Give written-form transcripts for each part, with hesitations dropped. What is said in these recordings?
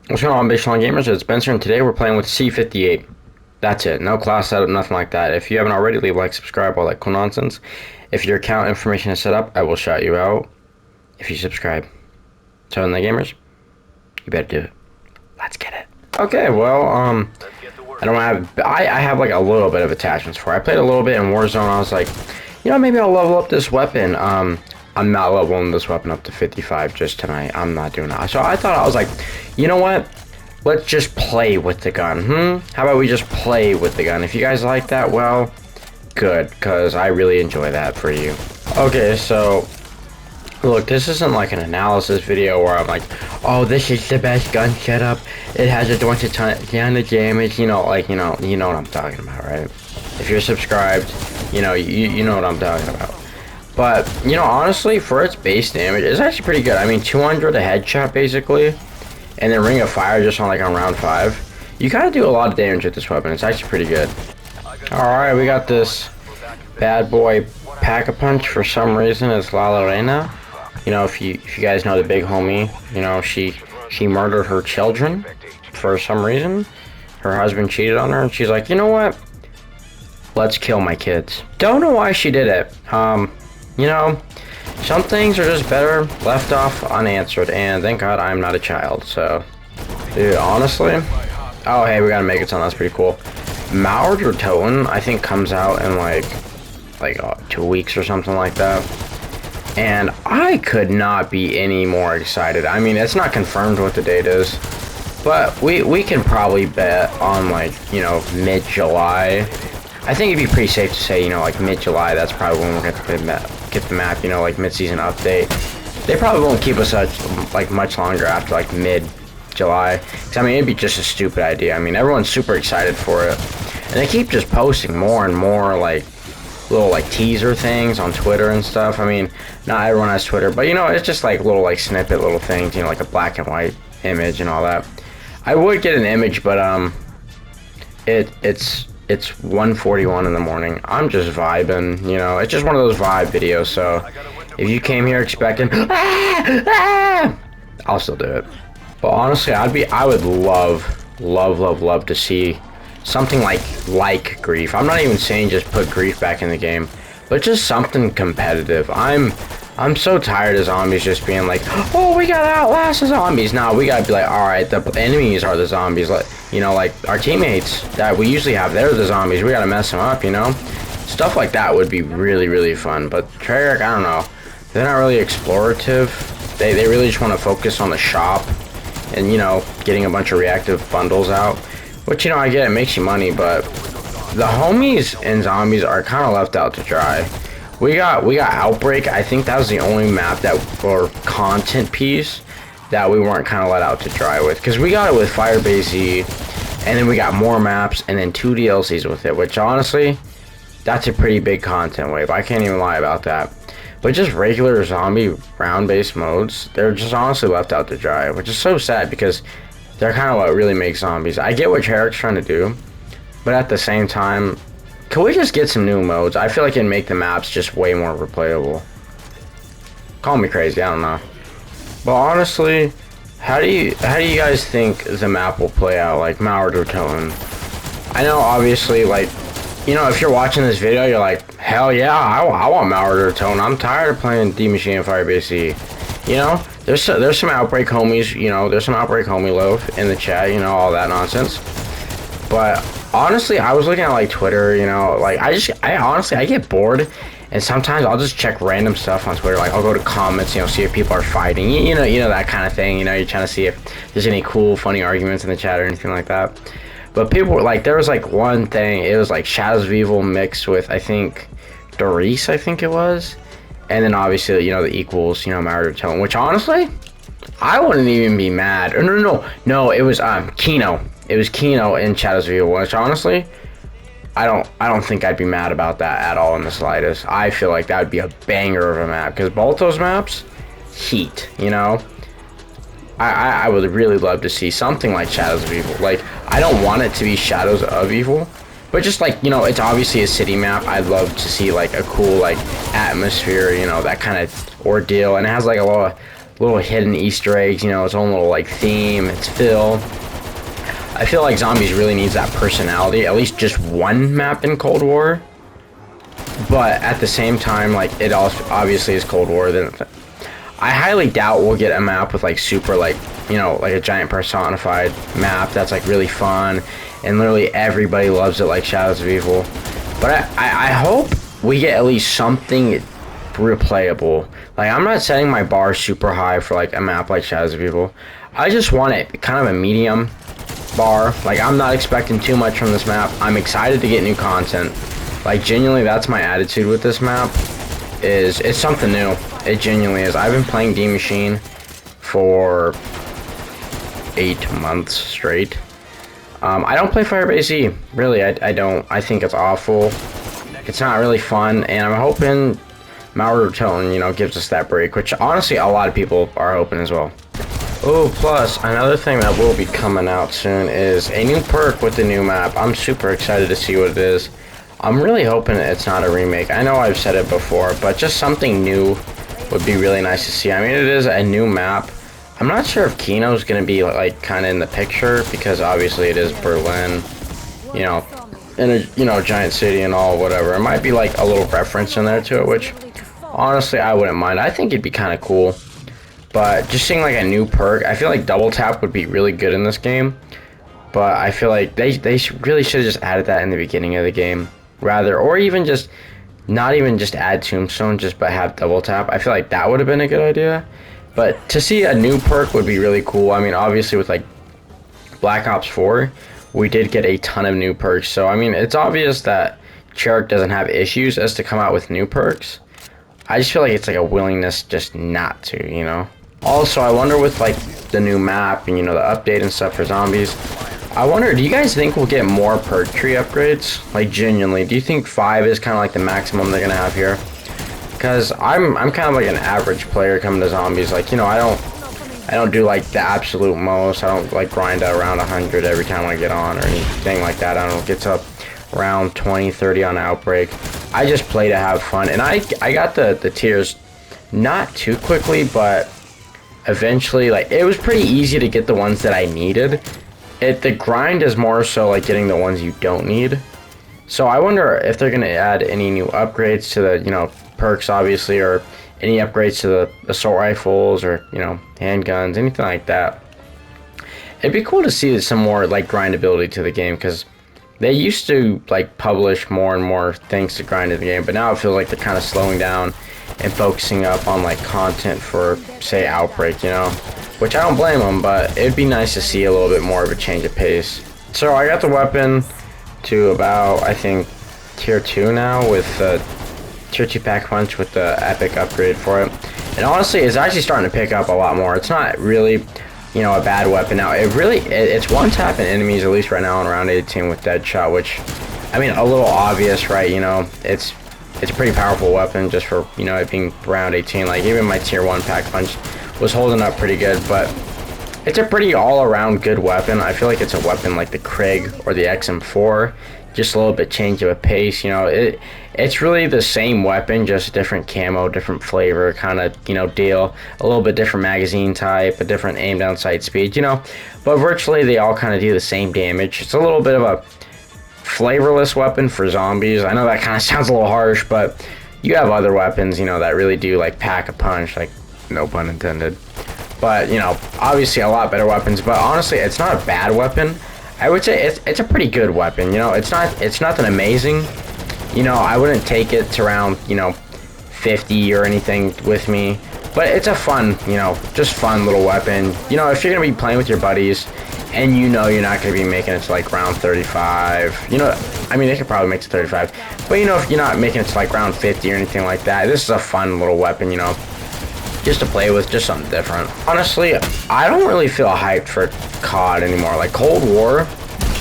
What's going on, Baseline Gamers? It's Spencer, and today we're playing with C58. That's it. No class setup, nothing like that. If you haven't already, leave a like, subscribe, all that cool nonsense. If your account information is set up, I will shout you out if you subscribe. So, in the gamers, you better do it. Let's get it. Okay, well, I have like a little bit of attachments for it. I played a little bit in Warzone. I was like, maybe I'll level up this weapon. I'm not leveling this weapon up to 55 just tonight. I'm not doing that. So I thought, I was like, you know what? Let's just play with the gun. How about we just play with the gun? If you guys like that, well, good, because I really enjoy that for you. Okay, so look, this isn't like an analysis video where I'm like, oh, this is the best gun setup. It has a bunch of ton of damage. You know what I'm talking about, right? If you're subscribed, you know what I'm talking about. But, honestly, for its base damage, it's actually pretty good. I mean, 200 a headshot, basically, and then Ring of Fire just on, like, on round 5. You kind of do a lot of damage with this weapon. It's actually pretty good. Alright, we got this bad boy Pack-a-Punch for some reason. It's La Lorena. If you guys know the big homie, she murdered her children for some reason. Her husband cheated on her, and she's like, you know what? Let's kill my kids. Don't know why she did it. Some things are just better left off unanswered, and thank God I'm not a child, so. Dude, honestly. Oh, hey, we got a make it sound. That's pretty cool. Maured or Toten, I think, comes out in like 2 weeks or something like that. And I could not be any more excited. I mean, it's not confirmed what the date is, but we can probably bet on mid-July. I think it'd be pretty safe to say, like mid-July. That's probably when we're gonna get the map. Like mid-season update. They probably won't keep us much longer after like mid-July. Cause I mean, it'd be just a stupid idea. I mean, everyone's super excited for it, and they keep just posting more and more little teaser things on Twitter and stuff. I mean, not everyone has Twitter, but it's just little snippet little things, like a black and white image and all that. I would get an image, but it's 1:41 in the morning. I'm just vibing, it's just one of those vibe videos. So if you came here expecting I'll still do it. But honestly, I would love to see something like Grief. I'm not even saying just put Grief back in the game, but just something competitive. I'm so tired of zombies just being like, oh, we gotta outlast the zombies. Now we gotta be like, all right, the enemies are the zombies. Like our teammates that we usually have, they're the zombies. We gotta mess them up, Stuff like that would be really fun. But Treyarch, I don't know, they're not really explorative. They really just want to focus on the shop and getting a bunch of reactive bundles out. Which, I get, it makes you money, but the homies and zombies are kind of left out to dry. We got Outbreak. I think that was the only map or content piece that we weren't kind of let out to dry with. Because we got it with Firebase Z, and then we got more maps, and then 2 DLCs with it. Which, honestly, that's a pretty big content wave. I can't even lie about that. But just regular zombie round-based modes, they're just honestly left out to dry. Which is so sad, because they're kind of what really makes zombies. I get what Treyarch's trying to do, but at the same time, can we just get some new modes? I feel like it'd make the maps just way more replayable. Call me crazy, I don't know. But honestly, how do you guys think the map will play out, like Maured or Toten? I know, obviously, if you're watching this video, you're like, hell yeah, I want Maured or Toten. I'm tired of playing D-Machine and Firebase Z. There's some Outbreak homies, there's some Outbreak homie loaf in the chat, all that nonsense. But honestly, I was looking at Twitter, I honestly get bored, and sometimes I'll just check random stuff on Twitter. I'll go to comments, see if people are fighting, that kind of thing. You're trying to see if there's any cool, funny arguments in the chat or anything like that. But people were there was one thing. It was Shadows of Evil mixed with, I think, Doris, I think it was. And then obviously, the equals, Maured or Toten, which honestly, I wouldn't even be mad. No, it was Kino. It was Kino in Shadows of Evil, which honestly, I don't think I'd be mad about that at all in the slightest. I feel like that would be a banger of a map, because both those maps, heat, I would really love to see something like Shadows of Evil. I don't want it to be Shadows of Evil, but just it's obviously a city map. I'd love to see a cool atmosphere, that kind of ordeal, and it has a little hidden Easter eggs, you know, its own little like theme, its feel. I feel like Zombies really needs that personality, at least just one map in Cold War. But at the same time, like, it also obviously is Cold War. Then I highly doubt we'll get a map with like super like, you know, like a giant personified map that's like really fun and literally everybody loves it like Shadows of Evil. But I hope we get at least something replayable. Like, I'm not setting my bar super high for like a map like Shadows of Evil. I just want it kind of a medium bar. Like, I'm not expecting too much from this map. I'm excited to get new content. Like, genuinely, that's my attitude with this map. It's something new. It genuinely is. I've been playing D Machine for 8 months straight. I don't play Firebase E. Really, I don't. I think it's awful. It's not really fun, and I'm hoping Marutoten, you know, gives us that break, which honestly a lot of people are hoping as well. Oh, plus another thing that will be coming out soon is a new perk with the new map. I'm super excited to see what it is. I'm really hoping it's not a remake. I know I've said it before, but just something new would be really nice to see. I mean, it is a new map. I'm not sure if Kino's going to be like kind of in the picture because obviously it is Berlin, you know, in a, you know, giant city and all, whatever. It might be like a little reference in there to it, which honestly I wouldn't mind. I think it'd be kind of cool. But just seeing like a new perk, I feel like double tap would be really good in this game. But I feel like they really should have just added that in the beginning of the game, rather, or even just not even just add tombstone, just but have double tap. I feel like that would have been a good idea. But to see a new perk would be really cool. I mean, obviously with like Black Ops 4, we did get a ton of new perks. So I mean, it's obvious that Cherrick doesn't have issues as to come out with new perks. I just feel like it's like a willingness just not to, you know. Also, I wonder with like the new map and, you know, the update and stuff for Zombies, I wonder, do you guys think we'll get more perk tree upgrades? Like, genuinely, do you think 5 is kind of like the maximum they're gonna have here? Because I'm kind of like an average player coming to Zombies. Like, you know, I don't do like the absolute most. I don't like grind out around 100 every time I get on or anything like that. I don't get to around 20, 30 on Outbreak. I just play to have fun, and I got the tiers not too quickly, but eventually, like, it was pretty easy to get the ones that I needed. The grind is more so like getting the ones you don't need. So I wonder if they're gonna add any new upgrades to the, you know, perks, obviously, or any upgrades to the assault rifles or, you know, handguns, anything like that. It'd be cool to see some more like grindability to the game, because they used to like publish more and more things to grind in the game, but now it feels like they're kind of slowing down and focusing up on like content for, say, Outbreak, you know, which I don't blame them, but it'd be nice to see a little bit more of a change of pace. So I got the weapon to about, I think, tier 2 now with tier 2 pack punch with the epic upgrade for it, and honestly it's actually starting to pick up a lot more. It's not really, you know, a bad weapon now. It's one tapping enemies, at least right now in round 18 with Deadshot, which, I mean, a little obvious, right? You know, it's a pretty powerful weapon just for, you know, it being round 18. Like, even my tier 1 pack punch was holding up pretty good, but it's a pretty all-around good weapon. I feel like it's a weapon like the Krig or the XM4, just a little bit change of a pace, you know. It's really the same weapon, just different camo, different flavor kind of, you know, deal. A little bit different magazine type, a different aim down sight speed, you know. But virtually they all kind of do the same damage. It's a little bit of a flavorless weapon for Zombies. I know that kind of sounds a little harsh, but you have other weapons, you know, that really do like pack a punch, like, no pun intended. But, you know, obviously a lot better weapons. But honestly, it's not a bad weapon. I would say it's a pretty good weapon. You know, it's nothing amazing. You know, I wouldn't take it to around, you know, 50 or anything with me. But it's a fun, you know, just fun little weapon. You know, if you're gonna be playing with your buddies and you know you're not gonna be making it to like round 35, you know, I mean, they could probably make it to 35. But, you know, if you're not making it to like round 50 or anything like that, this is a fun little weapon, you know, just to play with, just something different. Honestly, I don't really feel hyped for COD anymore. Like Cold War,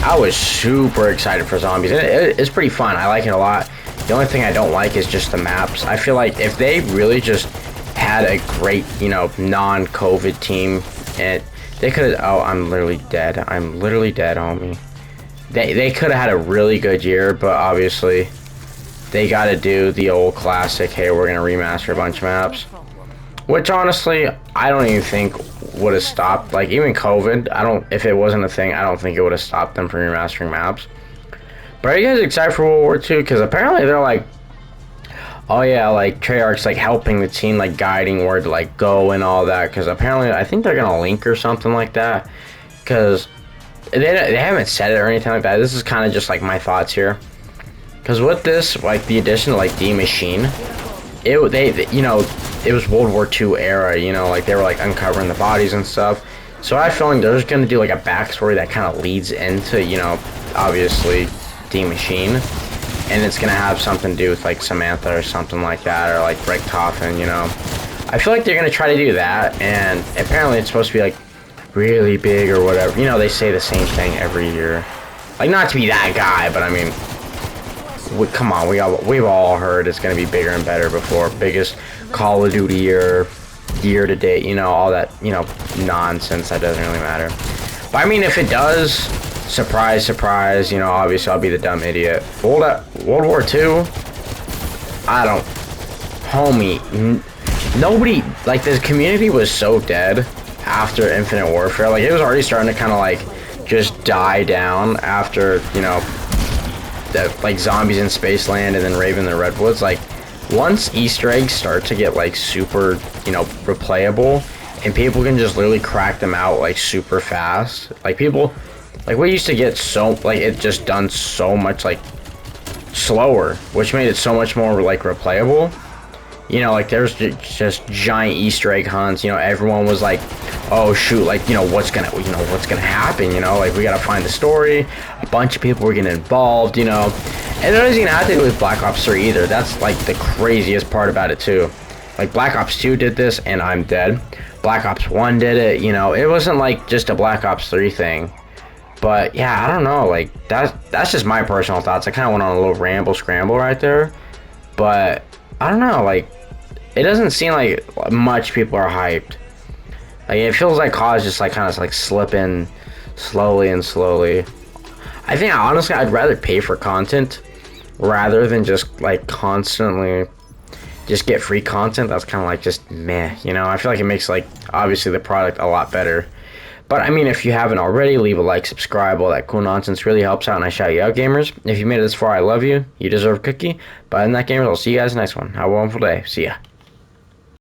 I was super excited for Zombies. It's pretty fun. I like it a lot. The only thing I don't like is just the maps. I feel like if they really just had a great, you know, non-COVID team, and they could have, oh, I'm literally dead. I'm literally dead, homie. They could have had a really good year, but obviously they got to do the old classic, hey, we're going to remaster a bunch of maps. Which honestly, I don't even think would have stopped. Like even COVID, I don't. If it wasn't a thing, I don't think it would have stopped them from remastering maps. But are you guys excited for World War II? Because apparently they're like, oh yeah, like Treyarch's like helping the team, like guiding where to like go and all that. Because apparently, I think they're gonna link or something like that. Because they haven't said it or anything like that. This is kind of just like my thoughts here. Because with this, like the addition of like D Machine, you know, it was World War II era. You know, like they were like uncovering the bodies and stuff. So I have a feeling they're just gonna do like a backstory that kind of leads into, you know, obviously D Machine, and it's gonna have something to do with like Samantha or something like that, or like Richtofen. You know, I feel like they're gonna try to do that, and apparently it's supposed to be like really big or whatever. You know, they say the same thing every year. Like, not to be that guy, but I mean, come on, we've all heard it's gonna be bigger and better before. Biggest Call of Duty year to date, you know, all that, you know, nonsense that doesn't really matter. But I mean, if it does, surprise, surprise, you know, obviously I'll be the dumb idiot. World War II, I don't, homie, nobody, like, the community was so dead after Infinite Warfare. Like, it was already starting to kind of like just die down after, you know, the, like Zombies in Spaceland and then Raven in the Redwoods. Like, once Easter eggs start to get like super, you know, replayable, and people can just literally crack them out like super fast. Like people, like we used to get so like it just done so much like slower, which made it so much more like replayable. You know, like there's just giant Easter egg hunts. You know, everyone was like, "Oh shoot!" Like, you know, what's gonna happen? You know, like we gotta find the story. A bunch of people were getting involved. You know, and it doesn't even have to do with Black Ops 3 either. That's like the craziest part about it too. Like Black Ops 2 did this, and I'm dead. Black Ops 1 did it. You know, it wasn't like just a Black Ops 3 thing. But yeah, I don't know. Like that's just my personal thoughts. I kind of went on a little ramble scramble right there, but I don't know. Like, it doesn't seem like much people are hyped. Like, it feels like COD's just like kind of like slipping slowly and slowly. I think honestly I'd rather pay for content rather than just like constantly just get free content. That's kind of like just meh, you know. I feel like it makes like obviously the product a lot better. But I mean, if you haven't already, leave a like, subscribe, all that cool nonsense really helps out, and I shout you out, gamers. If you made it this far, I love you. You deserve a cookie. But in that, gamers, I'll see you guys next one. Have a wonderful day. See ya.